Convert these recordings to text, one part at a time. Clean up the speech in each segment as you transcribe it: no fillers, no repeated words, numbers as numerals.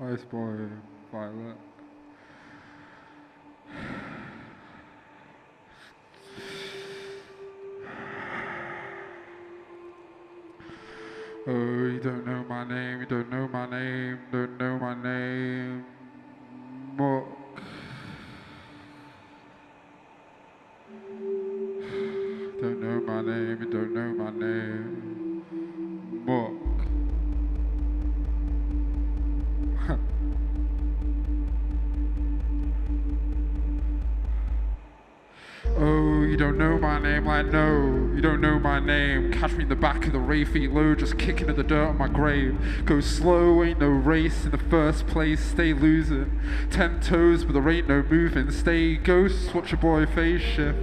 Iceboy Violet. Oh, you don't know my name, you don't know my name, don't know my name. Muck. Don't know my name, you don't know my name. Muck. Oh, you don't know my name, like no, you don't know my name. Catch me in the back of the Ray feet low, just kicking at the dirt on my grave. Go slow, ain't no race in the first place, stay losing. 10 toes, but there ain't no moving. Stay ghosts, watch your boy face shift.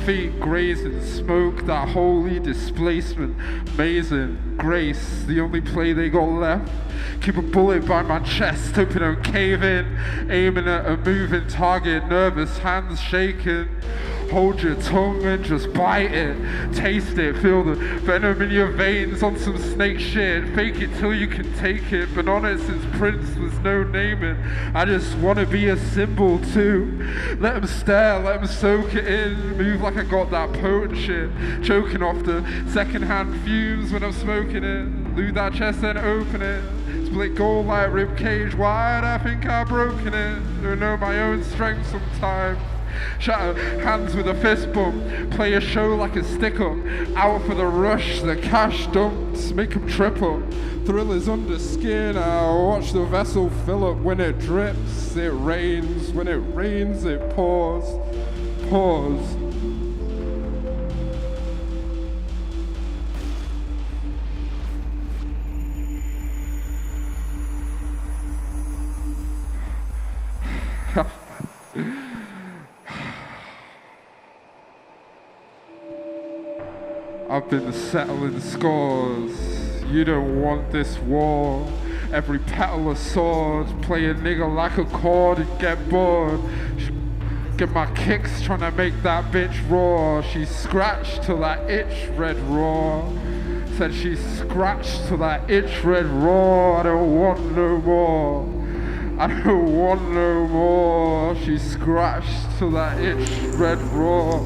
Feet grazing, smoke, that holy displacement. Amazing, grace, the only play they got left. Keep a bullet by my chest, hoping I don't cave in. Aiming at a moving target, nervous, hands shaking. Hold your tongue and just bite it. Taste it, feel the venom in your veins on some snake shit. Fake it till you can take it. Been on it since Prince was no naming. I just wanna be a symbol too. Let them stare, let them soak it in. Move like I got that potent shit. Choking off the secondhand fumes when I'm smoking it. Loot that chest then open it. Split gold like ribcage wide, I think I've broken it. Don't know my own strength sometimes. Shatter hands with a fist bump. Play a show like a stick-up. Out for the rush, the cash dumps. Make 'em triple. Thrill is under skin. I watch the vessel fill up. When it drips, it rains. When it rains, it pours. Pause. I've been settling scores. You don't want this war. Every petal a sword. Play a nigga like a chord and get bored. Get my kicks trying to make that bitch roar. She scratched till that itch red raw. Said she scratched till that itch red raw. I don't want no more. I don't want no more. She scratched till that itch red raw.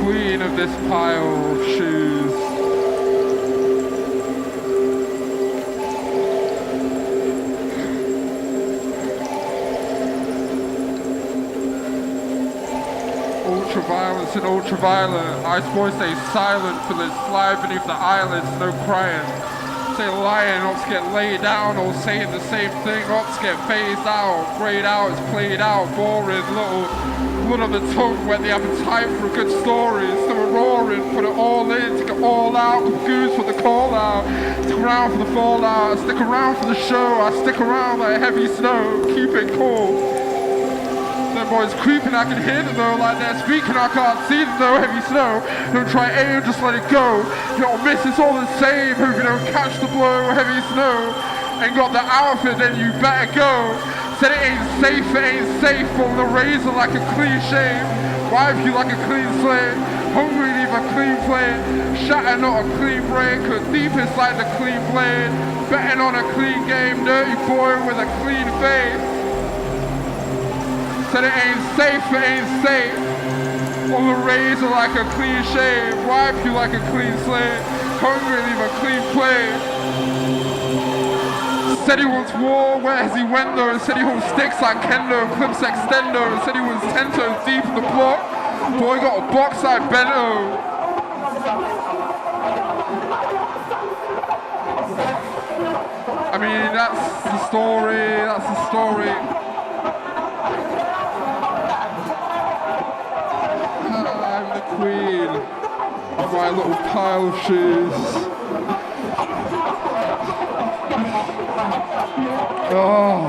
Queen of this pile of shoes. Ultraviolence and ultraviolet. Iceboy stays silent till it's slide beneath the eyelids, no crying. Say lying, ops get laid down, or saying the same thing, ops get phased out. Grayed out, it's played out, boring, little blood on the tongue, whet the appetite for a good story. So we're roaring, put it all in, take it all out, confused for the call out. Stick around for the fallout, I stick around for the show, I stick around like heavy snow, keep it cool. Them boys creeping, I can hear them though, like they're speaking, I can't see them though, heavy snow. Don't try aim, just let it go. Hit or miss, it's all the same, hope you don't catch the blow, heavy snow. Ain't got the outfit, then you better go. Said it ain't safe, on the razor like a cliche. Wipe you like a clean slate, hungry leave a clean plate. Shatter not a clean break, cut deepest like the clean blade. Betting on a clean game, dirty boy with a clean face. Said it ain't safe, on the razor like a clean shave. Wipe you like a clean slate, hungry leave a clean plate. Said he wants war, where has he went though? Said he holds sticks like kendo, clips extendo. Said he was 10 toes deep in the block. Boy got a box like bento. I mean, that's the story. I'm the queen of my little pile of shoes. Oh.